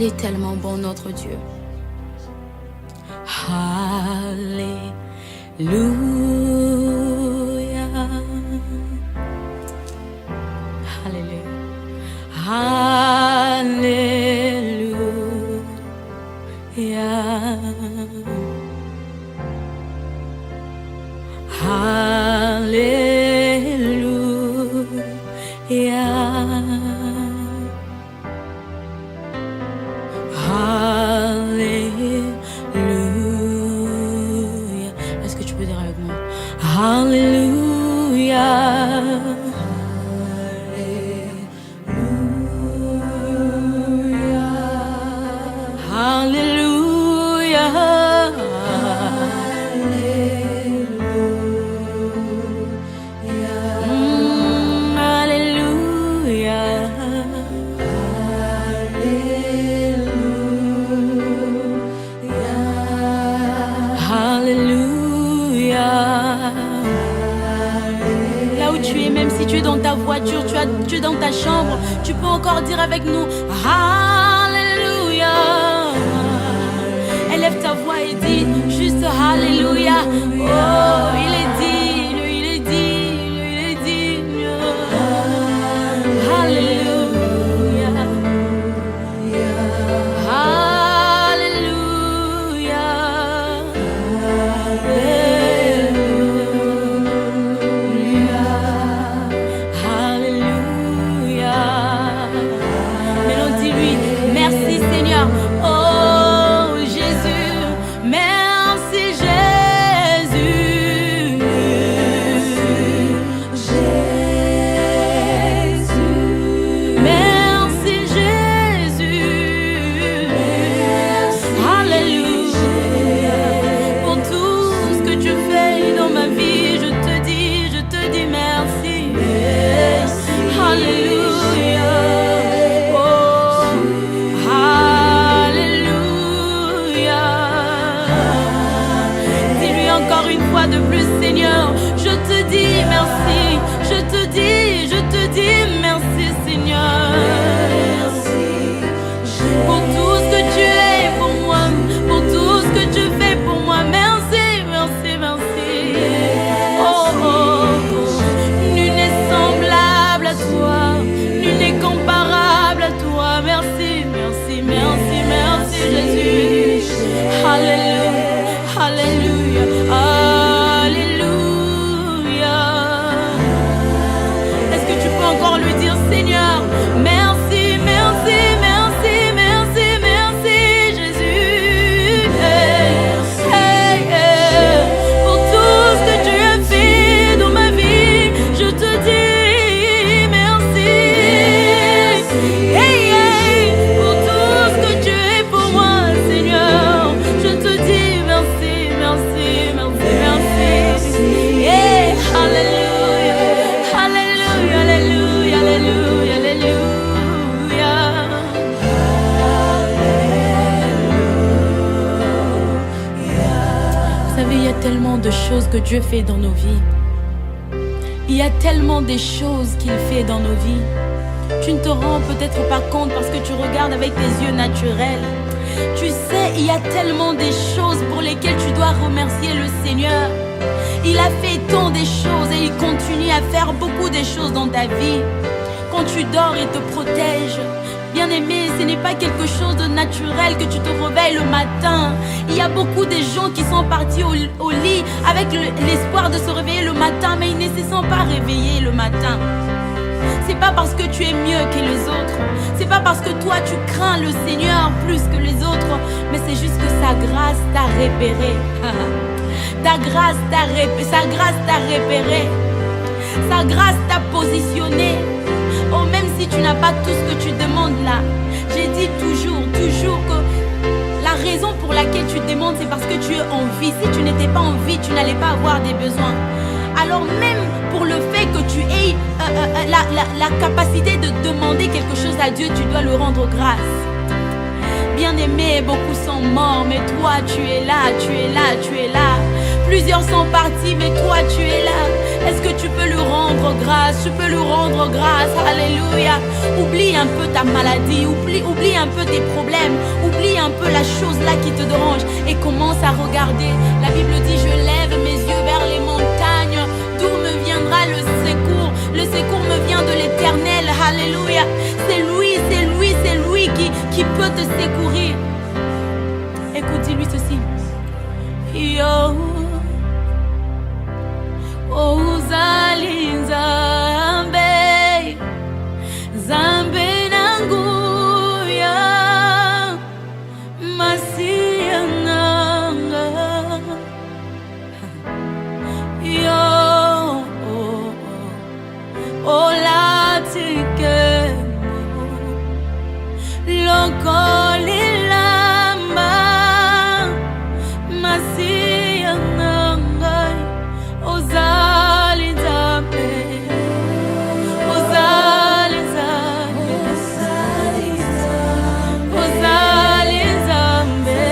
Il est tellement bon, notre Dieu. Alléluia. Alléluia. Alléluia. Est-ce que tu peux dire avec moi? Alléluia. Alléluia. Là où tu es, même si tu es dans ta voiture, tu es dans ta chambre, tu peux encore dire avec nous Alléluia. Élève ta voix et dis juste Alléluia. Oh, il est digne, il est digne, il est digne. Alléluia. De plus, Seigneur, je te dis merci, je te dis merci, Seigneur, pour tout ce que tu es pour moi, pour tout ce que tu fais pour moi, merci, merci, merci. Oh, oh, oh. Nul n'est semblable à toi, nul n'est comparable à toi, merci, merci, merci, merci, Jésus. Alléluia, alléluia. Seigneur, merci, merci, merci, merci, merci, Jésus. Hey, hey, pour tout ce que tu as fait dans ma vie, je te dis merci. Hey, hey, pour tout ce que tu es pour moi, Seigneur, je te dis merci, merci, merci, merci. Hey, alléluia, alléluia, alléluia, alléluia. Il y a tellement de choses que Dieu fait dans nos vies. Il y a tellement de choses qu'il fait dans nos vies. Tu ne te rends peut-être pas compte parce que tu regardes avec tes yeux naturels. Tu sais, il y a tellement de choses pour lesquelles tu dois remercier le Seigneur. Il a fait tant de choses et il continue à faire beaucoup de choses dans ta vie. Quand tu dors, il te protège. Bien-aimé, ce n'est pas quelque chose de naturel que tu te réveilles le matin. Il y a beaucoup de gens qui sont partis au lit avec l'espoir de se réveiller le matin, mais ils ne se sont pas réveillés le matin. C'est pas parce que tu es mieux que les autres. C'est pas parce que toi tu crains le Seigneur plus que les autres, mais c'est juste que sa grâce t'a repéré. Sa grâce t'a repéré. Sa grâce t'a positionné. Oh, même si tu n'as pas tout ce que tu demandes là, j'ai dit toujours que la raison pour laquelle tu demandes, c'est parce que tu es en vie. Si tu n'étais pas en vie, tu n'allais pas avoir des besoins. Alors même pour le fait que tu aies la capacité de demander quelque chose à Dieu, tu dois le rendre grâce. Bien-aimé, beaucoup sont morts, mais toi tu es là, tu es là, tu es là. Plusieurs sont partis, mais toi tu es là. Est-ce que tu peux lui rendre grâce? Tu peux lui rendre grâce. Alléluia. Oublie un peu ta maladie, oublie un peu tes problèmes. choses-là qui te dérangent et commence à regarder. La Bible dit, je lève mes yeux vers les montagnes, d'où me viendra le secours. Le secours me vient de l'Éternel. Alléluia. C'est lui qui peut te secourir. Écoute, dis-lui ceci. Yo, oh, uzali nzambe, nzambe nanguya, masiya nanga. Yo, oh, latike, lokoli lamba, masiya nanga. Ozali nzambe, ozali nzambe, ozali nzambe,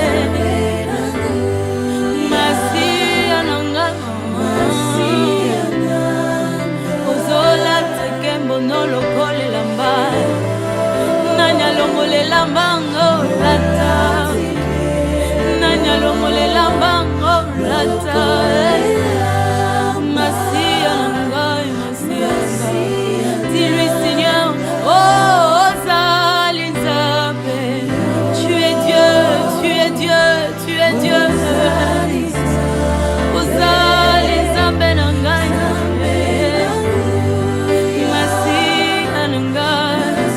masiya nanga, ozola tekembo no lokole lamba, nanya longole lamba ngolata, nanya longole lamba ngolata. Dis-lui Seigneur, oh Ozali Nzambe, tu es Dieu, tu es Dieu, tu es Dieu. Ozali Nzambe nangai, Masiya nangai,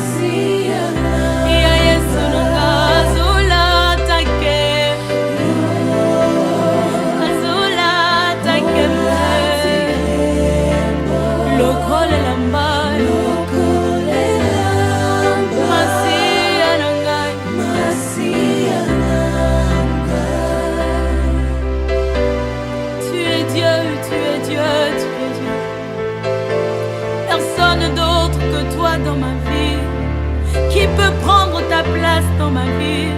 ya Yesu nangai, azula take, azula take, lokole lamba. Dans ma vie, qui peut prendre ta place dans ma vie?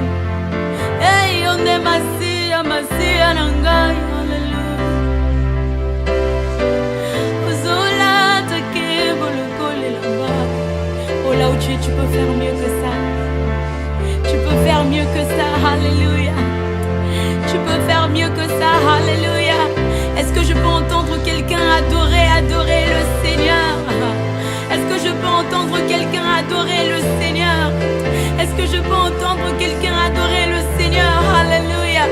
Hey, on est Masiya, Masiya nangai, alléluia. Ozola take bolokole lamba. Oh, là où tu es, tu peux faire mieux que ça. Tu peux faire mieux que ça, alléluia. Tu peux faire mieux que ça, alléluia. Est-ce que je peux entendre quelqu'un adorer le Seigneur? Est-ce que je peux entendre quelqu'un adorer le Seigneur? Est-ce que je peux entendre quelqu'un adorer le Seigneur? Alléluia.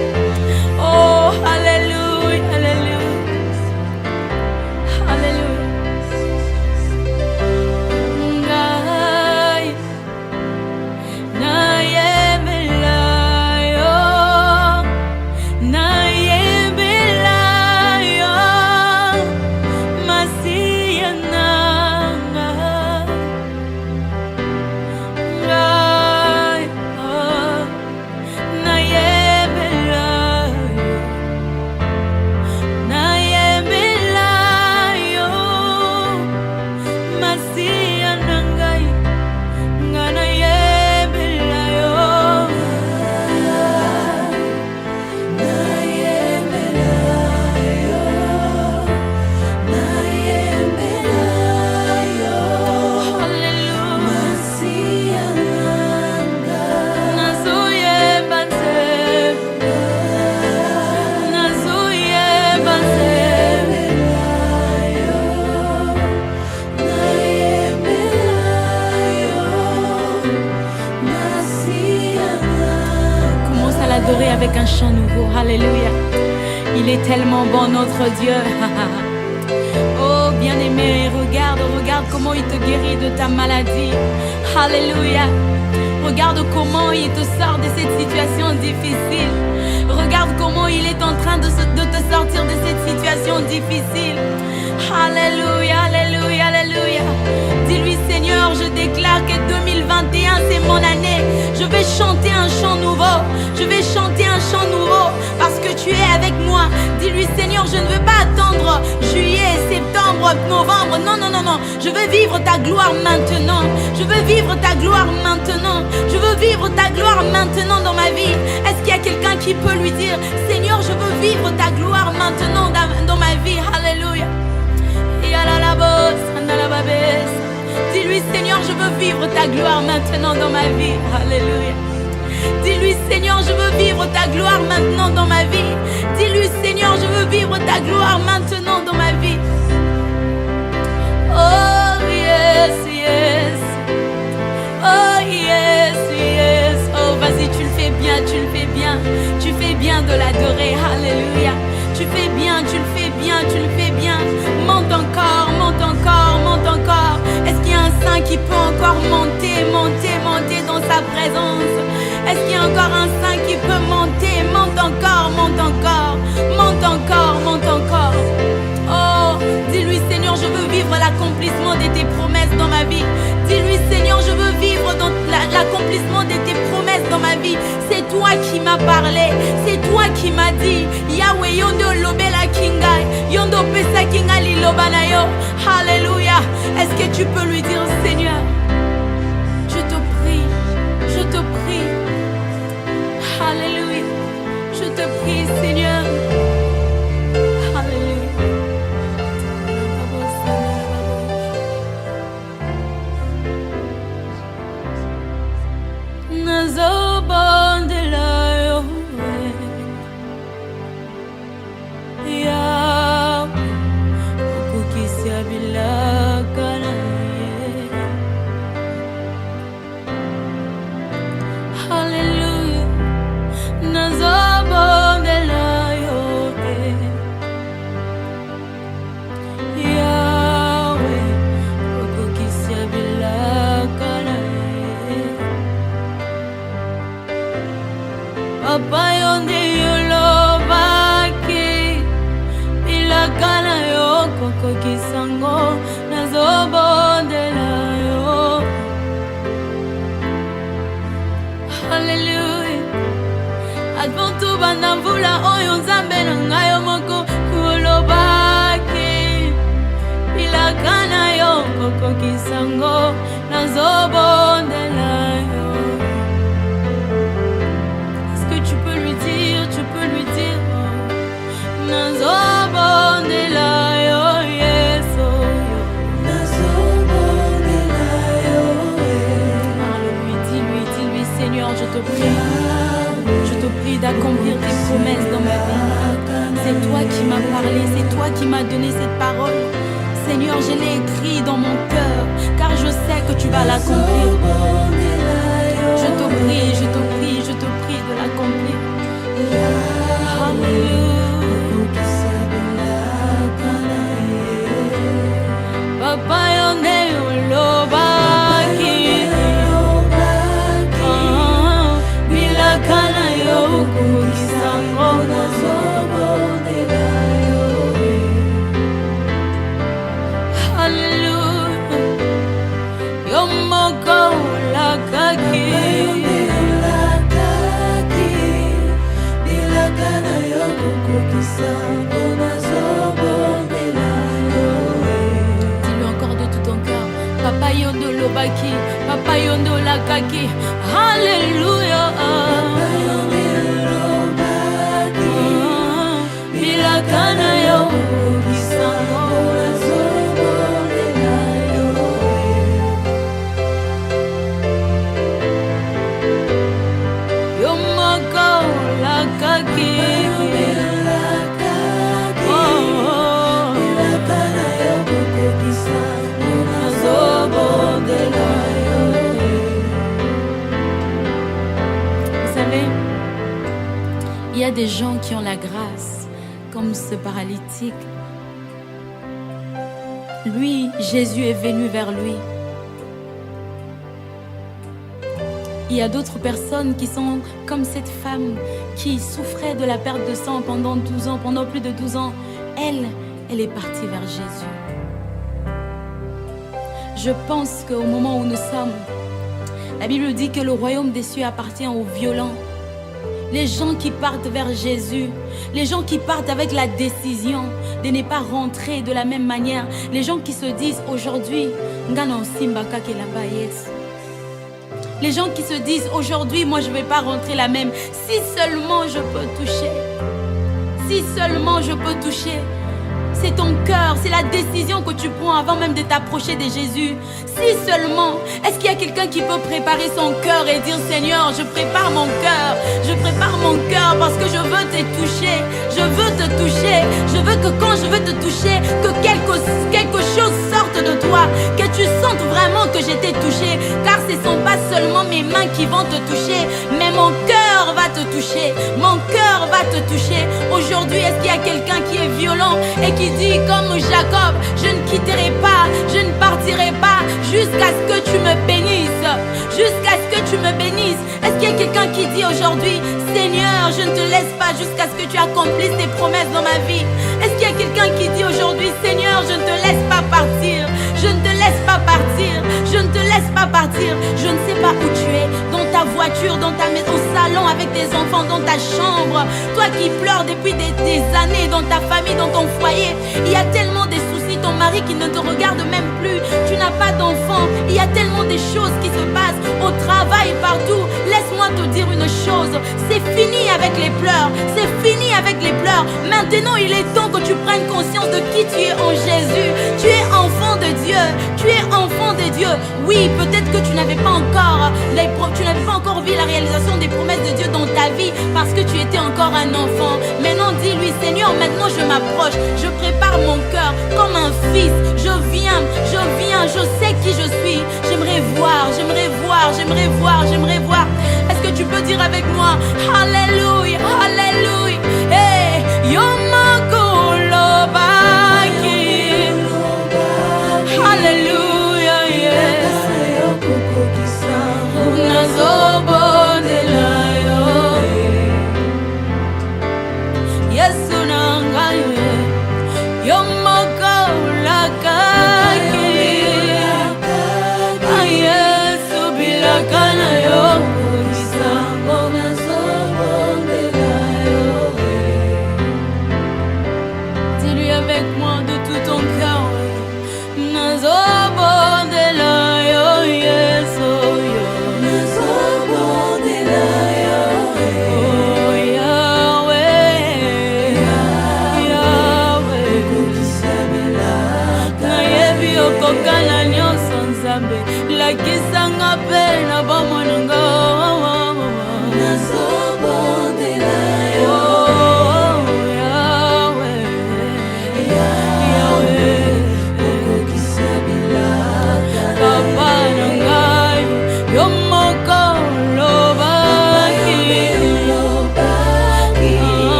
Oh, alléluia, alléluia. Alléluia. Ngai, nayembela yo, nayembela yo, Masiya nanga. Adorer avec un chant nouveau, alléluia. Il est tellement bon notre Dieu. Oh bien-aimé, regarde comment il te guérit de ta maladie, alléluia. Regarde comment il te sort de cette situation difficile. Regarde comment il est en train de te sortir de cette situation difficile. Alléluia, alléluia, alléluia. Dis-lui Seigneur, je déclare que 2021 c'est mon année. Je vais chanter un chant nouveau. Je vais chanter un chant nouveau parce que tu es avec moi. Dis-lui Seigneur, je ne veux pas attendre juillet, septembre, novembre. Non, non, non, non. Je veux vivre ta gloire maintenant. Je veux vivre ta gloire maintenant. Je veux vivre ta gloire maintenant dans ma vie. Est-ce qu'il y a quelqu'un qui peut lui dire Seigneur, je veux vivre ta gloire maintenant dans ma vie. Alléluia. Dis-lui Seigneur, je veux vivre ta gloire maintenant dans ma vie. Alléluia. Dis-lui Seigneur, je veux vivre ta gloire maintenant dans ma vie. Dis-lui, Seigneur, je veux vivre ta gloire maintenant dans ma vie. Oh yes, yes. Oh yes, yes. Oh vas-y, tu le fais bien, tu le fais bien. Tu fais bien de l'adorer, alléluia. Tu fais bien, tu le fais bien, tu le fais bien. Monte encore, monte encore, monte encore. Est-ce qu'il y a un saint qui peut encore monter, monter, monter dans sa présence? Est-ce qu'il y a encore un saint qui peut monter? Monte encore, monte encore, monte encore, monte encore. Oh, dis-lui, Seigneur, je veux vivre l'accomplissement de tes promesses dans ma vie. Dis-lui, Seigneur, je veux vivre dans l'accomplissement de tes promesses dans ma vie. C'est toi qui m'as parlé, c'est toi qui m'as dit Yahweh yondo lobela kingai, yondo pesa kingali lobanayo. Alléluia. Est-ce que tu peux lui dire, Seigneur, je te prie, je te prie. Alléluia. Je te prie, Seigneur. Alléluia. Papa yonde yolobaki ilakana yo koko kisango nazobondela yo. Hallelujah. Advent tout banambula oyo nzambe na ngayo moko yolobaki ilakana yo koko kisango nazobondela yo. Tu peux lui dire Nazobondela yo Yeso yo. Nazobondela yo. Parle-lui, dis-lui, Seigneur, je te prie d'accomplir tes promesses dans ma vie. C'est toi qui m'as parlé, c'est toi qui m'as donné cette parole. Seigneur, je l'ai écrit dans mon cœur, car je sais que tu vas l'accomplir. Je te prie, je te prie, je te prie de l'accomplir. Papa yonde yolobaki bilakana yo kukisango nazobondela yo. Hallelujah. Yomoko lakaki dis-lui encore de tout ton cœur. Papa yondo lobaki, Papa yondo lakaki. Alléluia. Bilakana yo kisango nazobondela yo. Yomoko lakaki il y a des gens qui ont la grâce, comme ce paralytique. Lui, Jésus est venu vers lui. Il y a d'autres personnes qui sont comme cette femme qui souffrait de la perte de sang pendant 12 ans, pendant plus de 12 ans. Elle est partie vers Jésus. Je pense qu'au moment où nous sommes, la Bible dit que le royaume des cieux appartient aux violents. Les gens qui partent vers Jésus, les gens qui partent avec la décision de ne pas rentrer de la même manière, les gens qui se disent aujourd'hui, les gens qui se disent aujourd'hui, moi je ne vais pas rentrer la même, si seulement je peux toucher, si seulement je peux toucher. C'est ton cœur, c'est la décision que tu prends avant même de t'approcher de Jésus. Si seulement, est-ce qu'il y a quelqu'un qui peut préparer son cœur et dire Seigneur, je prépare mon cœur, je cœur parce que je veux te toucher. Je veux te toucher. Je veux que quand je veux te toucher, que quelque chose sorte de toi, que tu sentes vraiment que j'ai été touché. Car ce ne sont pas seulement mes mains qui vont te toucher, mais mon cœur va te toucher. Mon cœur va te toucher. Aujourd'hui, est-ce qu'il y a quelqu'un qui est violent et qui dit comme Jacob, je ne quitterai pas, je ne partirai pas jusqu'à ce que tu me bénisses, jusqu'à ce que tu me bénisses. Est-ce qu'il y a quelqu'un qui dit aujourd'hui, Seigneur, je ne te laisse pas jusqu'à ce que tu accomplisses tes promesses dans ma vie? Est-ce qu'il y a quelqu'un qui dit aujourd'hui, Seigneur, je ne te laisse pas partir, je ne te laisse pas partir, je ne te laisse pas partir. Je ne sais pas où tu es, dans ta voiture, dans ta maison, au salon avec tes enfants, dans ta chambre, toi qui pleures depuis des années, dans ta famille, dans ton foyer. Il y a tellement de soucis, ton mari qui ne te regarde même plus, tu n'as pas d'enfant, il y a tellement de choses qui se passent au travail, partout. Laisse-moi te dire une chose, c'est fini avec les pleurs, c'est fini avec les pleurs. Maintenant il est temps que tu prennes conscience de qui tu es en Jésus. Tu es enfant de Dieu, tu es enfant de Dieu. Oui, peut-être que tu n'avais pas encore vu la réalisation des promesses de Dieu dans ta vie parce que tu étais encore un enfant. Maintenant dis-lui, Seigneur, maintenant je m'approche, je prépare mon cœur comme un fils. Je viens, je sais qui je suis. J'aimerais voir, j'aimerais voir, j'aimerais voir, j'aimerais voir. Est-ce que tu peux dire avec moi, Alléluia, Alléluia, hey, Alléluia, yes.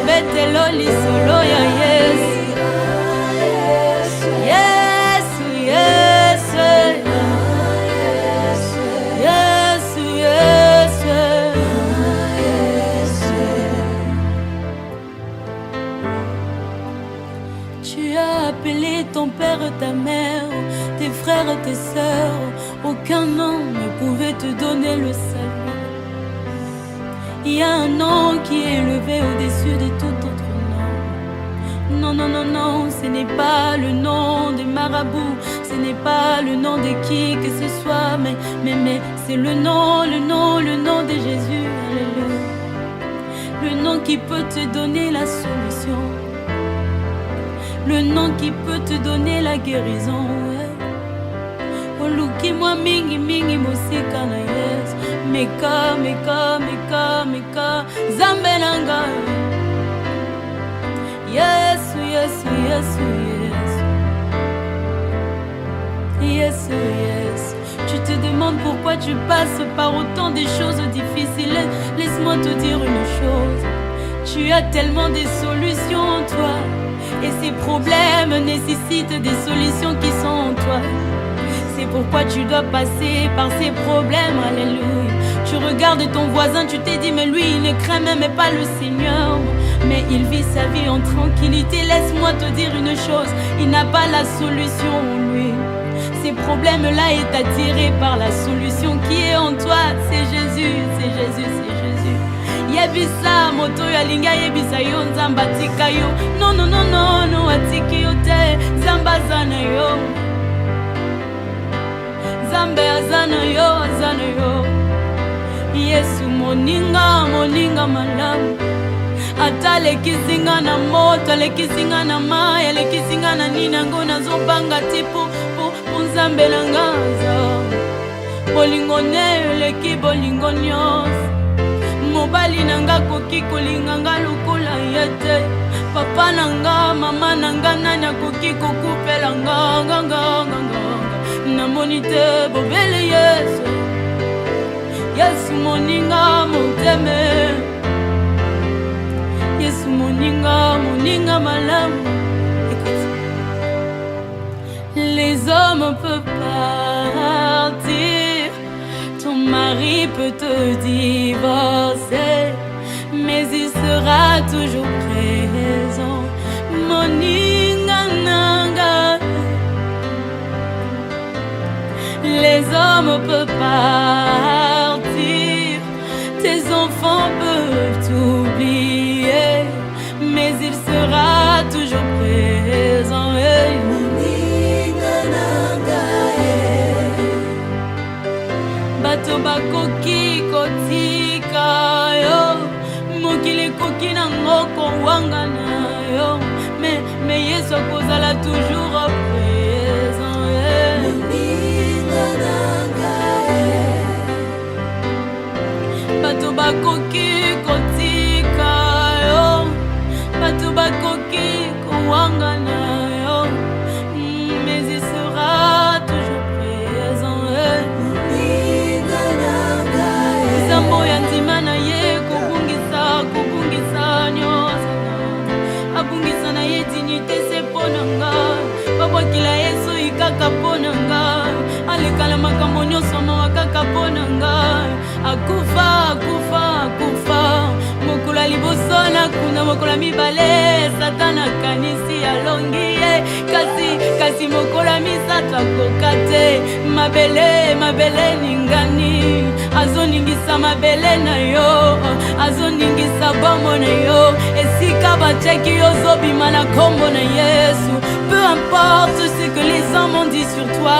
betelo lisolo ya Yesu. Yesu, Yesu, Yesu, Yesu. Tu as appelé ton père et ta mère, tes frères et tes sœurs. Aucun nom ne pouvait te donner le salut. Il y a un nom qui est élevé au-dessus de tout autre nom. Non, non, non, non, ce n'est pas le nom des marabouts, ce n'est pas le nom de qui que ce soit, mais c'est le nom de Jésus. Alléluia. Le nom qui peut te donner la solution. Le nom qui peut te donner la guérison. Olukimwa mingi mingi musika na Yesu. Meka, meka, meka, meka, Zambe nanga. Yesu, Yesu, Yesu, Yesu. Yesu, Yesu. Tu te demandes pourquoi tu passes par autant de choses difficiles. Laisse-moi te dire une chose. Tu as tellement de solutions en toi. Et ces problèmes nécessitent des solutions qui sont en toi. C'est pourquoi tu dois passer par ces problèmes. Alléluia. Tu regardes ton voisin, tu t'es dit mais lui il ne craint même pas le Seigneur. Mais il vit sa vie en tranquillité. Laisse-moi te dire une chose, il n'a pas la solution en lui. Ces problèmes-là est attiré par la solution qui est en toi. C'est Jésus, c'est Jésus, c'est Jésus. Yebisa moto ya linga yebisa yo nzamba tika yo. Non, non, non, non, non, atiki yo te. Zamba zana yo. Zambe azana yo, azana yo. Yesu moninga, moninga malamu. Ata lekisinga na moto, lekisinga na maya, lekisinga na nina ngona zobanga tipu Nzambe na ngaza. Bolingo ne leki bolingo nyos. Mobali nanga koki kolinga nga lokola yete. Papa nanga, mama nanga nani koki kokupela nga. Namoni te bobele Yesu. Yesu moninga moteme. Yesu moninga, moninga malamu. Écoute. Les hommes peuvent partir, ton mari peut te divorcer, mais il sera toujours présent. Moninga nanga. Les hommes peuvent partir, tes enfants peuvent t'oublier, mais il sera toujours présent. Bato bakoki kotika yo, mokili koki na ngoko wanga na yo, mais Yesu akozala toujours présent. Bato bakoki kotika yo, bato bakoki kowanga na yo, mais il sera toujours présent. Zambo ya nzima na ye kobungisa nyosa. Abungisa na ye dignité se ponanga. Babwakila Yesu ikaka ponanga. Alikala makambo nyonso mawa kaka ponanga. Akufa mokula liboso na kuna mokula mibale Satana kanisi alongi ye. Kasi mokola misato akoka te. Mabele ningani. Azoningisa mabele na yo, azoningisa bombo na yo. Esika bacheki yo zobima na kombo na Yesu. Peu importe ce que les hommes ont dit sur toi,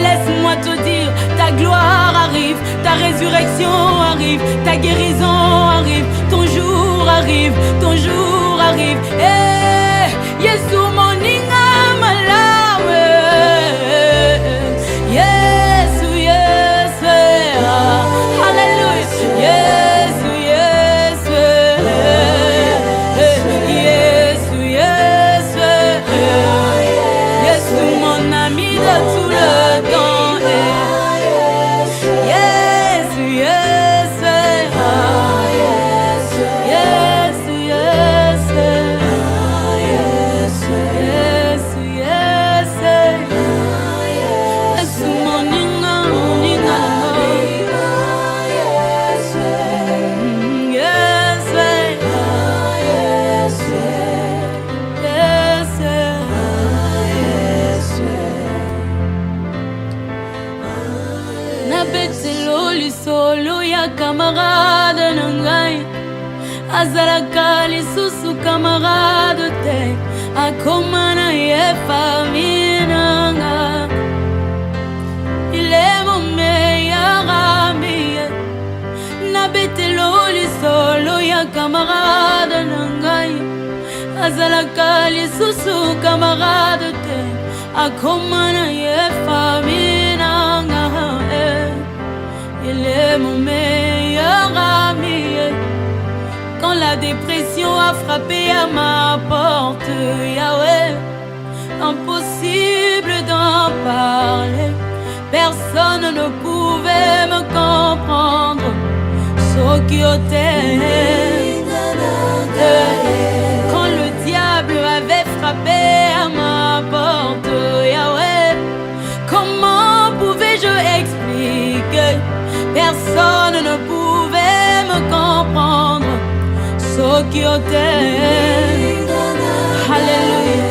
laisse-moi te dire, ta gloire arrive, ta résurrection arrive, ta guérison arrive, ton jour arrive, ton jour arrive. Eh, Yesu moninga malawe. Yesu, Yesu, Alléluia. Yesu, Yesu, Yesu, Yesu, Yesu mon ami de tout le temps. Yesu, Yesu, Yesu, Yesu. azalaka lisusu camarade te akoma na ye famille nanga. Il est mon meilleur ami, nabetelo lisolo ya camarade nangai, azalaka lisusu camarade te akoma na ye famille nanga. Il est mon meilleur ami. Quand la dépression a frappé à ma porte, Yahweh, impossible d'en parler. Personne ne pouvait me comprendre. Quand le diable avait frappé à ma porte, Yahweh, comment pouvais-je expliquer? Personne ne pouvait me comprendre. Alléluia.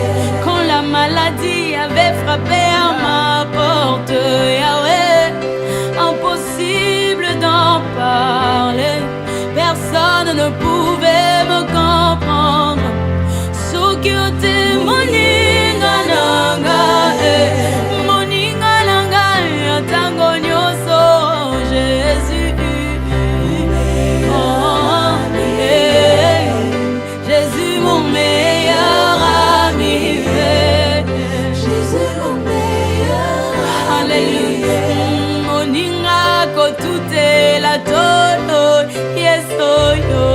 Quand la maladie avait frappé à ma porte, Yahweh, impossible d'en parler. Personne ne pouvait me comprendre. Moninga nanga, tango nyoso, Jésus. Jésus mon meilleur ami, Jésus mon meilleur ami. Alléluia. Moninga ko tout est la tolo, yes oh yo.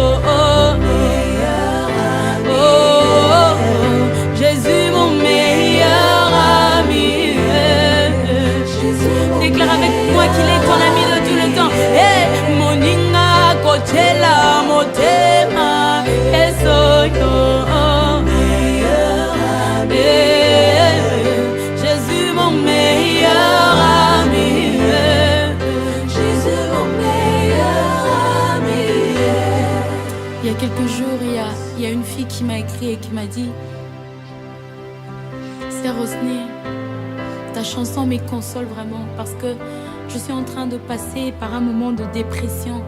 Oh, Jésus mon meilleur ami. Déclare avec moi qu'il est ton ami de tout le temps. Hey, moninga ko tela motema, yes oh yo. Jésus mon meilleur ami. Jésus mon meilleur ami. Il y a quelques jours, il y a une fille qui m'a écrit et qui m'a dit: Sœur Rosny, ta chanson me console vraiment parce que je suis en train de passer par un moment de dépression.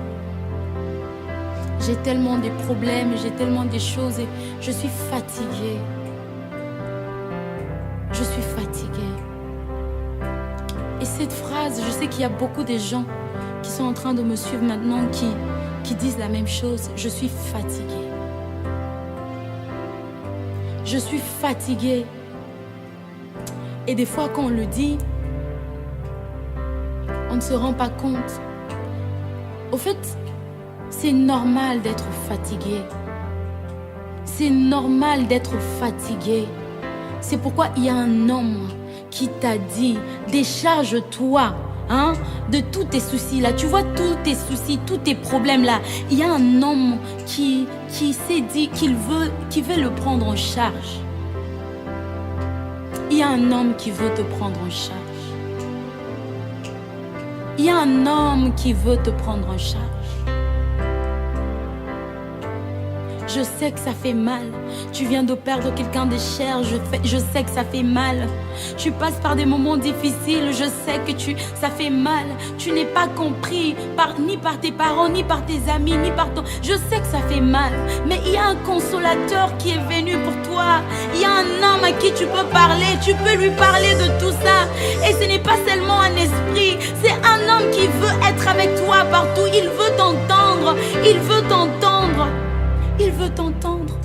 J'ai tellement de problèmes, j'ai tellement de choses et je suis fatiguée. Je suis fatiguée. Et cette phrase, je sais qu'il y a beaucoup de gens qui sont en train de me suivre maintenant qui disent la même chose. Je suis fatiguée. Je suis fatiguée. Et des fois quand on le dit, on ne se rend pas compte. Au fait, c'est normal d'être fatigué. C'est normal d'être fatigué. C'est pourquoi il y a un homme qui t'a dit: décharge-toi de tous tes soucis là. Tu vois tous tes soucis, tous tes problèmes là. Il y a un homme qui s'est dit qu'il veut le prendre en charge. Il y a un homme qui veut te prendre en charge. Il y a un homme qui veut te prendre en charge. Je sais que ça fait mal. Tu viens de perdre quelqu'un de cher. Je sais que ça fait mal. Tu passes par des moments difficiles. Je sais que ça fait mal. Tu n'es pas compris ni par tes parents, ni par tes amis, ni par ton... Je sais que ça fait mal. Mais il y a un consolateur qui est venu pour toi. Il y a un homme à qui tu peux parler. Tu peux lui parler de tout ça. Et ce n'est pas seulement un esprit. C'est un homme qui veut être avec toi partout. Il veut t'entendre. Il veut t'entendre. Il veut t'entendre.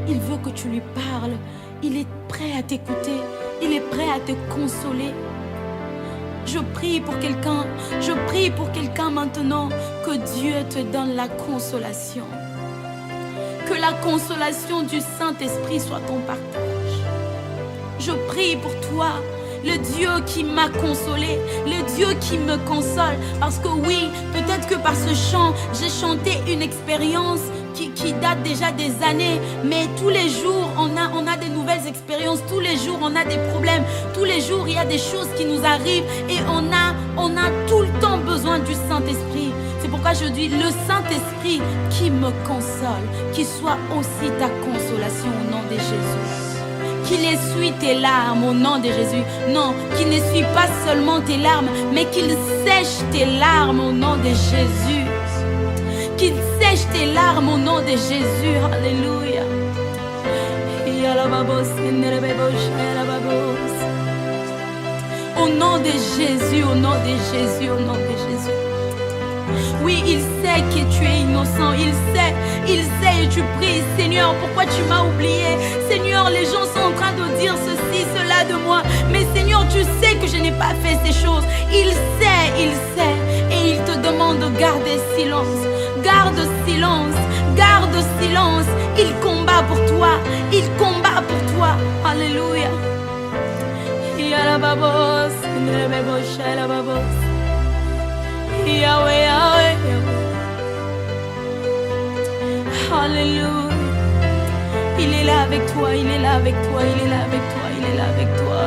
Il veut que tu lui parles. Il est prêt à t'écouter. Il est prêt à te consoler. Je prie pour quelqu'un. Je prie pour quelqu'un maintenant. Que Dieu te donne la consolation. Que la consolation du Saint-Esprit soit ton partage. Je prie pour toi. Le Dieu qui m'a consolé, le Dieu qui me console. Parce que oui, peut-être que par ce chant, j'ai chanté une expérience qui date déjà des années. Mais tous les jours, on a des nouvelles expériences. Tous les jours, on a des problèmes. Tous les jours, il y a des choses qui nous arrivent. Et on a tout le temps besoin du Saint-Esprit. C'est pourquoi je dis, le Saint-Esprit qui me console, qui soit aussi ta consolation au nom de Jésus. Qu'il essuie tes larmes au nom de Jésus. Non, qu'il n'essuie pas seulement tes larmes, mais qu'il sèche tes larmes au nom de Jésus. Qu'il Sèche tes larmes au nom de Jésus. Alléluia. Au nom de Jésus, au nom de Jésus, au nom de Jésus. Oui, il sait que tu es innocent, il sait et tu pries, Seigneur, pourquoi tu m'as oublié? Seigneur, les gens sont en train de dire ceci, cela de moi, mais Seigneur, tu sais que je n'ai pas fait ces choses. Il sait, et il te demande de garder silence. Garde silence, garde silence. Il combat pour toi, il combat pour toi. Alléluia. Yahweh, Yahweh, Alléluia. Il est là avec toi, il est là avec toi, il est là avec toi, il est là avec toi.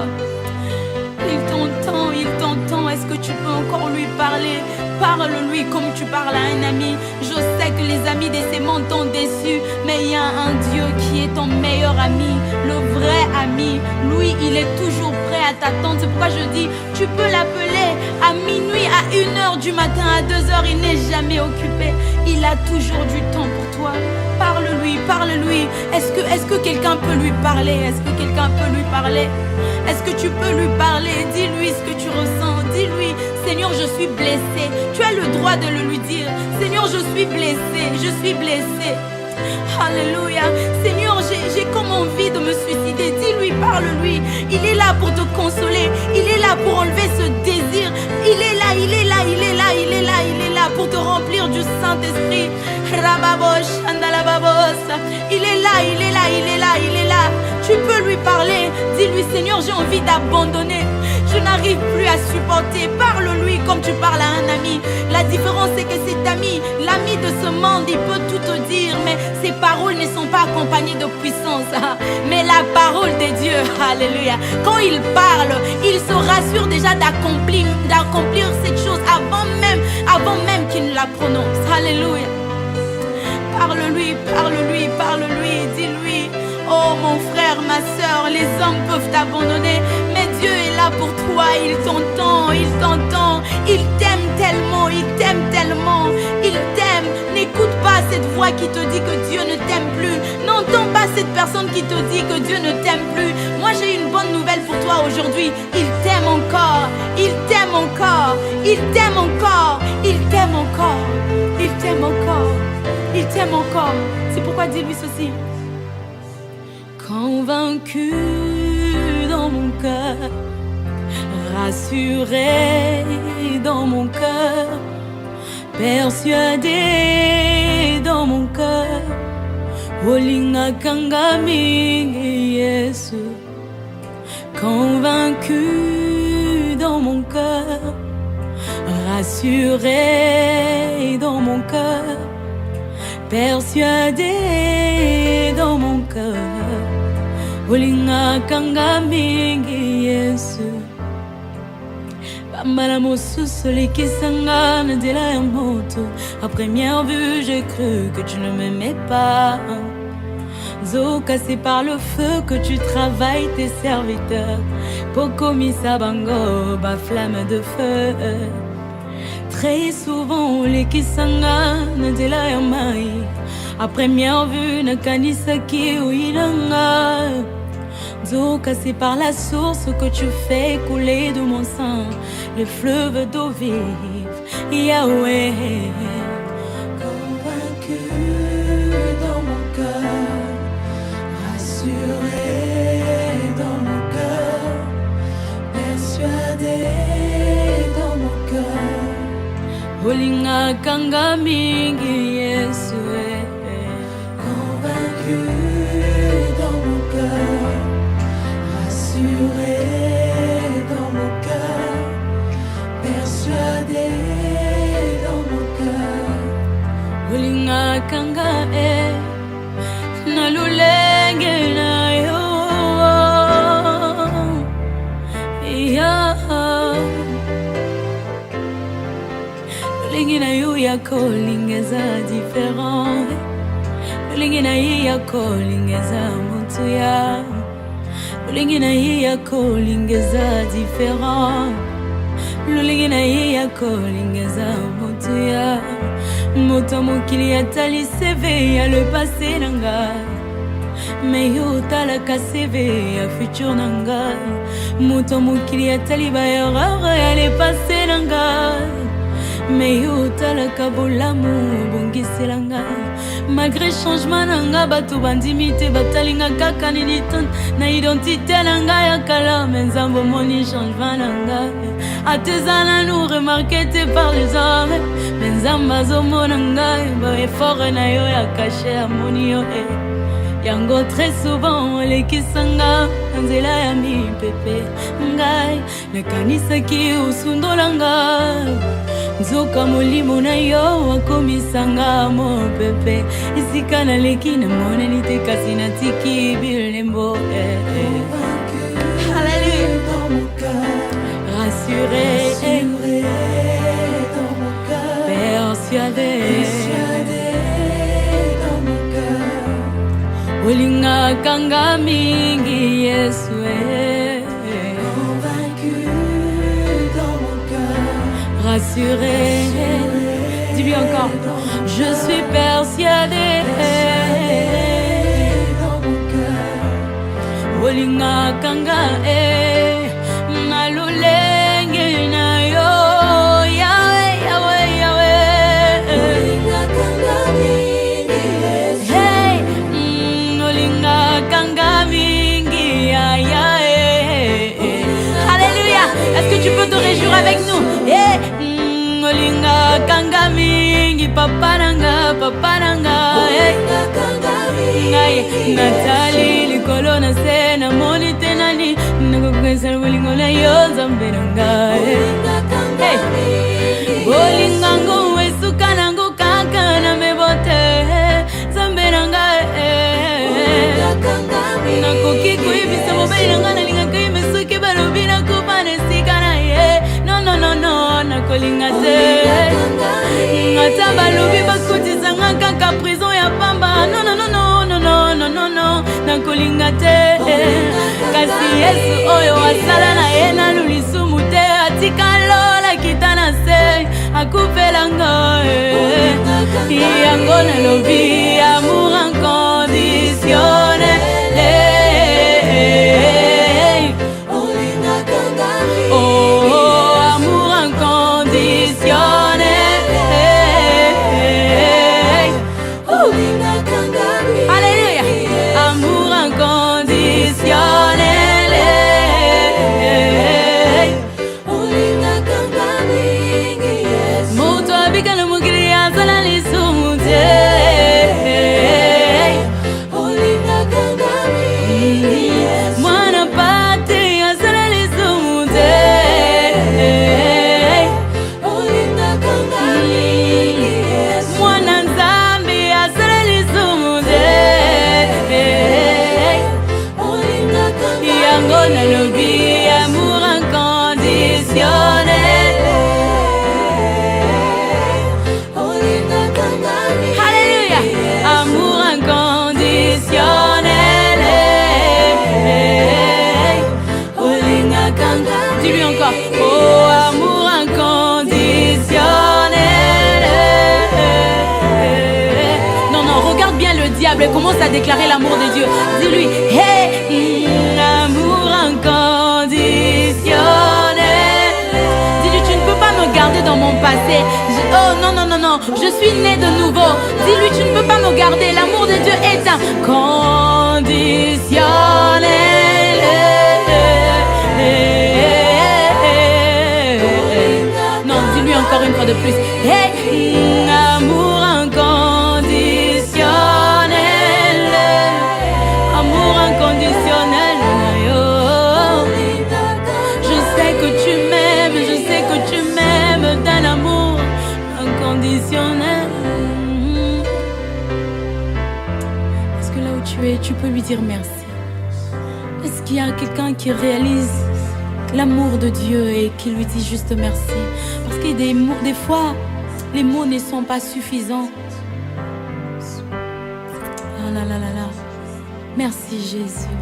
Il t'entend, il t'entend. Est-ce que tu peux encore lui parler? Parle-lui comme tu parles à un ami. Je sais que les amis de ces mondes t'ont déçu, mais il y a un Dieu qui est ton meilleur ami, le vrai ami. Lui, il est toujours prêt à t'attendre. C'est pourquoi je dis, tu peux l'appeler à minuit, à 1h du matin, à 2h, il n'est jamais occupé. Il a toujours du temps pour toi. Parle-lui, parle-lui. Est-ce que quelqu'un peut lui parler? Est-ce que quelqu'un peut lui parler? Est-ce que tu peux lui parler? Dis-lui ce que tu ressens. Dis-lui, Seigneur, je suis blessé. Tu as le droit de le lui dire. Seigneur, je suis blessé. Je suis blessé. Alléluia. Seigneur, j'ai comme envie de me suicider. Dis-lui, parle-lui. Il est là pour te consoler. Il est là pour enlever ce désir. Il est là, il est là, il est là, il est là, il est là pour te remplir du Saint-Esprit. Rababosh, andalababos. Il est là, il est là, il est là, il est là. Tu peux lui parler. Dis-lui, Seigneur, j'ai envie d'abandonner. Je n'arrive plus à supporter. Parle-lui comme tu parles à un ami. La différence, c'est que cet ami, l'ami de ce monde, il peut tout te dire, mais ses paroles ne sont pas accompagnées de puissance. Mais la parole de Dieu, alléluia, quand il parle, il se rassure déjà d'accomplir cette chose avant même qu'il ne la prononce. Alléluia. Parle-lui, parle-lui, parle-lui, dis-lui. Oh mon frère, ma soeur, les hommes peuvent t'abandonner, mais Dieu est là pour toi, il t'entend, il t'entend, il t'aime tellement, il t'aime tellement, il t'aime. N'écoute pas cette voix qui te dit que Dieu ne t'aime plus, n'entends pas cette personne qui te dit que Dieu ne t'aime plus. Moi j'ai une bonne nouvelle pour toi aujourd'hui, il t'aime encore, il t'aime encore, il t'aime encore, il t'aime encore, il t'aime encore, il t'aime encore. C'est pourquoi dis-lui ceci. Convaincu dans mon cœur, rassuré dans mon cœur, persuadé dans mon cœur, Olinga Kangami Yesu. Convaincu dans mon cœur, rassuré dans mon cœur, persuadé dans mon cœur, Olinga kanga mingi Yesu. Bambala mosusu likisanga na dela ya moto. À première vue j'ai cru que tu ne m'aimais pas. Zoka, c'est par le feu que tu travailles tes serviteurs. Pokomi sabango, ba flamme de feu. Très souvent likisanga na dela ya mai. À première vue, nakanisaki uinanga. Zoka, c'est par la source que tu fais couler de mon sang le fleuve d'eau vive. Yahweh. Convaincu dans mon cœur, rassuré dans mon cœur, persuadé dans mon cœur. Olinga kanga mingi Yesu. Dans mon cœur, rassuré dans mon cœur, persuadé dans mon cœur. Olinga kanga na lulenge na yo, lulenge na yo ya kolingeza différent. Lingina hii yako lingeza mtu ya, lingina hii yako lingeza different, lingina hii yako lingeza mtu ya. Moto mokili atali CV ya le passé nanga. Mais yo talaka CV ya futur nanga. Moto mokili atali ba erreur ya le passé nanga. Mais yo talaka bolamu bongisela ngai. Malgré changement nanga bato bandimite batalinga kaka nini ton na identité nanga ya kala menzambo moni changement nanga. Atezana nous remarqué par les hommes menzamba zomo nanga ba effort na yo ya caché amoni yo yango très souvent les kisanga nzela ya mi pepe ngai nakanisa ki usundolanga. Nzoka molimo na yo wakomisanga mo pepe. Isika na leki na mona nite kasi na tiki bilembo. Alléluia. Rassuré dans mon cœur. Persuadé dans mon cœur. Olinga kanga mingi Yesu. Rassuré, dis-lui encore, je suis persuadé dans mon cœur. Olinga kanga nalulenge na yo Yahweh, Yahweh, Yahweh. Olinga kanga mingi hey, olinga kanga mingi Yahweh. Alléluia. Est-ce que tu peux te réjouir avec nous? Hey. Olinga kanga mingi papa nanga hey. Ngai Nathalie likolo na se na moni tenani nakokwesa olingo na yo nzambe nanga hey. Olinga ngo esuka nango kaka na mebote nzambe nanga nakoki koyebisa mobali nanga nalinga koyemesoki balobi nakopa na esika na ye non nakolinga te ata balobi bakotisanga kaka prison ya pamba non nakolinga te kasi Yesu oyo asala na ye nanu lisumu te atika lola kita na se akupelanga yango nalobi amour inconditionnel. Dis-lui encore, oh amour inconditionnel. Non, regarde bien le diable et commence à déclarer l'amour de Dieu. Dis-lui, hey, amour inconditionnel. Dis-lui, tu ne peux pas me garder dans mon passé. Oh non, je suis né de nouveau. Dis-lui, tu ne peux pas me garder. L'amour de Dieu est inconditionnel. Non, dis-lui encore une fois de plus. Hey, amour inconditionnel. Amour inconditionnel. Je sais que tu m'aimes, je sais que tu m'aimes d'un amour inconditionnel. Est-ce que là où tu es, tu peux lui dire merci? Est-ce qu'il y a quelqu'un qui réalise l'amour de Dieu et qui lui dit juste merci? Parce que des fois, les mots ne sont pas suffisants. Ah là là là là. Merci Jésus.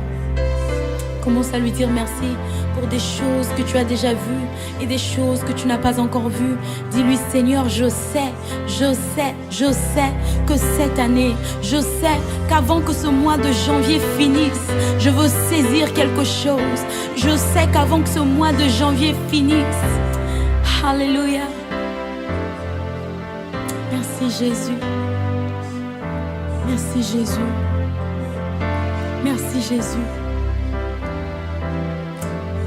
Commence à lui dire merci pour des choses que tu as déjà vues et des choses que tu n'as pas encore vues. Dis-lui, Seigneur, je sais que cette année, je sais qu'avant que ce mois de janvier finisse, je veux saisir quelque chose. Je sais qu'avant que ce mois de janvier finisse, alléluia. Merci Jésus. Merci Jésus. Merci Jésus.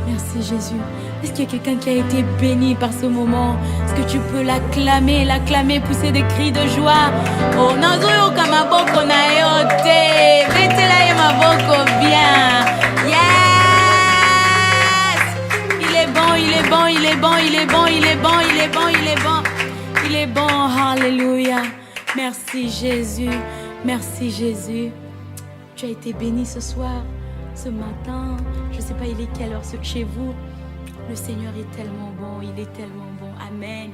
Merci Jésus. Est-ce qu'il y a quelqu'un qui a été béni par ce moment? Est-ce que tu peux l'acclamer, pousser des cris de joie? Oh, nazoyo kamaboko na yote. Betela ye maboko bien. Yes! Il est bon, il est bon, il est bon, il est bon, il est bon, il est bon, il est bon. Il est bon, alléluia. Merci Jésus. Merci Jésus. Tu as été béni ce soir, ce matin. Je ne sais pas, il est quelle heure chez vous. Le Seigneur est tellement bon, il est tellement bon. Amen.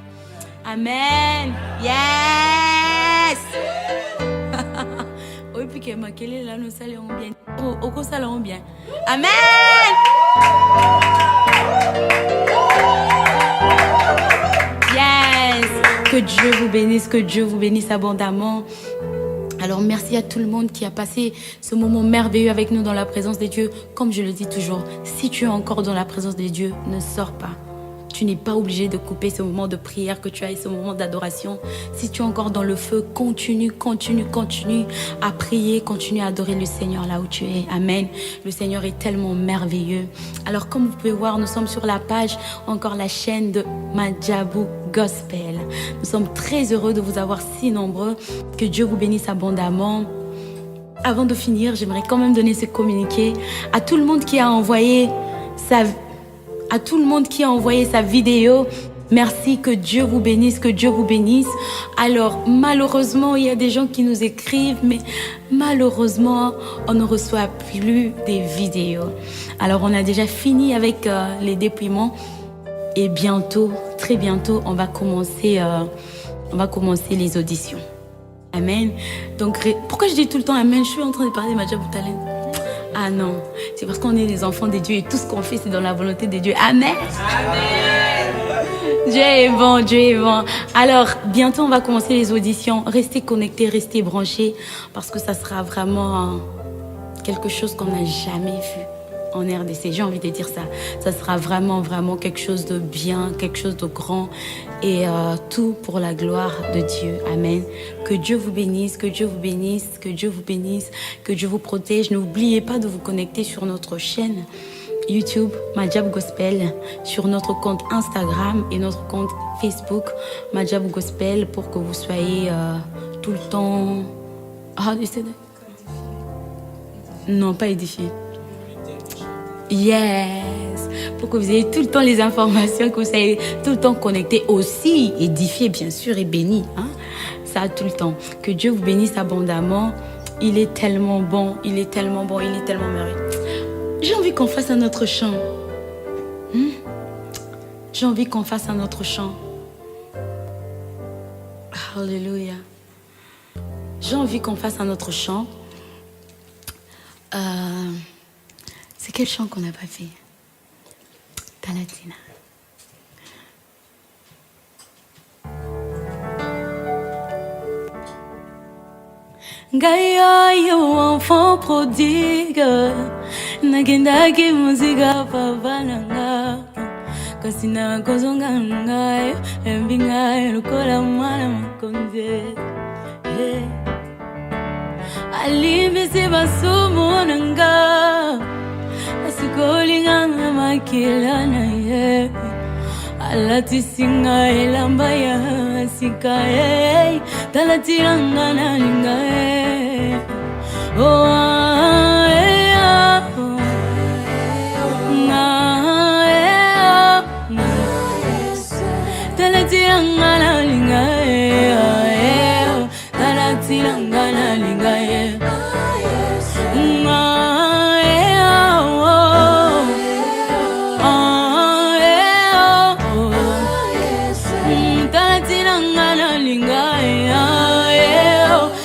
Amen. Yes. Oui, puis que ma quelle est là, nous saluons bien. Au salon bien. Amen. Yes. Que Dieu vous bénisse abondamment. Alors merci à tout le monde qui a passé ce moment merveilleux avec nous dans la présence de Dieu. Comme je le dis toujours, si tu es encore dans la présence de Dieu, ne sors pas. Tu n'es pas obligé de couper ce moment de prière que tu as et ce moment d'adoration. Si tu es encore dans le feu, continue à prier, continue à adorer le Seigneur là où tu es. Amen. Le Seigneur est tellement merveilleux. Alors comme vous pouvez voir, nous sommes sur la page, encore la chaîne de Madjabou Gospel. Nous sommes très heureux de vous avoir si nombreux. Que Dieu vous bénisse abondamment. Avant de finir, j'aimerais quand même donner ce communiqué à tout le monde qui a envoyé sa vidéo. Merci, que Dieu vous bénisse, que Dieu vous bénisse. Alors, malheureusement, il y a des gens qui nous écrivent, mais malheureusement, on ne reçoit plus des vidéos. Alors, on a déjà fini avec les dépouillements et bientôt, très bientôt, on va commencer les auditions. Amen. Donc, pourquoi je dis tout le temps Amen? Je suis en train de parler de Madjabou Talent. Ah non, c'est parce qu'on est des enfants de Dieu et tout ce qu'on fait, c'est dans la volonté de Dieu. Amen. Amen. Dieu est bon, Dieu est bon. Alors, bientôt, on va commencer les auditions. Restez connectés, restez branchés, parce que ça sera vraiment quelque chose qu'on n'a jamais vu en RDC. J'ai envie de dire ça. Ça sera vraiment quelque chose de bien, quelque chose de grand, et tout pour la gloire de Dieu. Amen. Que Dieu vous bénisse, que Dieu vous bénisse, que Dieu vous bénisse, que Dieu vous protège. N'oubliez pas de vous connecter sur notre chaîne YouTube Madjabou Gospel, sur notre compte Instagram et notre compte Facebook Madjabou Gospel, pour que vous soyez tout le temps... Non, pas édifié. Yes, pour que vous ayez tout le temps les informations, que vous soyez tout le temps connectés, aussi édifiés bien sûr et bénis, hein? Ça tout le temps. Que Dieu vous bénisse abondamment. Il est tellement bon, il est tellement bon, il est tellement merveilleux. J'ai envie qu'on fasse un autre chant. J'ai envie qu'on fasse un autre chant. Alléluia. J'ai envie qu'on fasse un autre chant. C'est quel chant qu'on n'a pas fait? Talatina. Gaïa, yo enfant prodigue, nagendaki musiga pavananga, kasina kozonga ngai, embinga lukola mwana makonze. Alibisi basumu nanga, asikolinga makila na ye. Alati singa elamba ya sika ye, talatiranga na linga ye. Oh talatiranga na linga ye,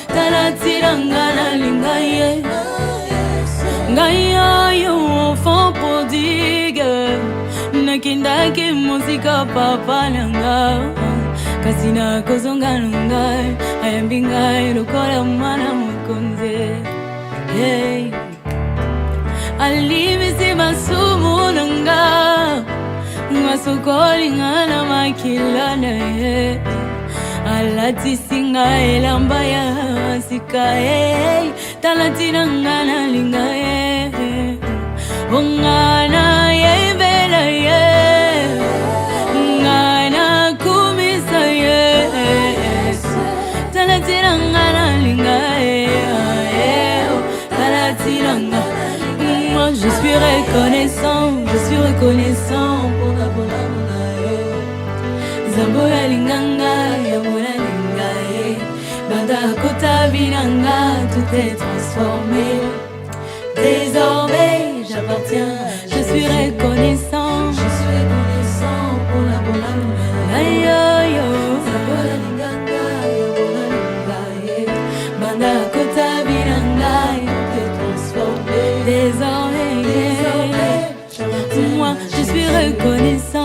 talatiranga na linga ye. Gaïa, yo enfant kindaki musika papa nanga kasi nakozonga nangai ayambi ngai lokola mwana mokonzi. Hey. Alimisi masumu nanga ngasokoli ngana makila na ye alatisi ngai elamba ya sika ye talatina ngana linga ye ongana ye bela ye ngana kumisa ye talatina ngana linga ye talatina ngana. Moi je suis reconnaissant pour la bonne Zamboya linganga, yamuna lingae Banda kota binanga, tout est transformé. Désormais j'appartiens, je suis reconnaissant pour la bonne Ayo, Zamboya linganga, yamuna lingae Banda kota binanga, tout est transformé. Désormais, moi je suis reconnaissant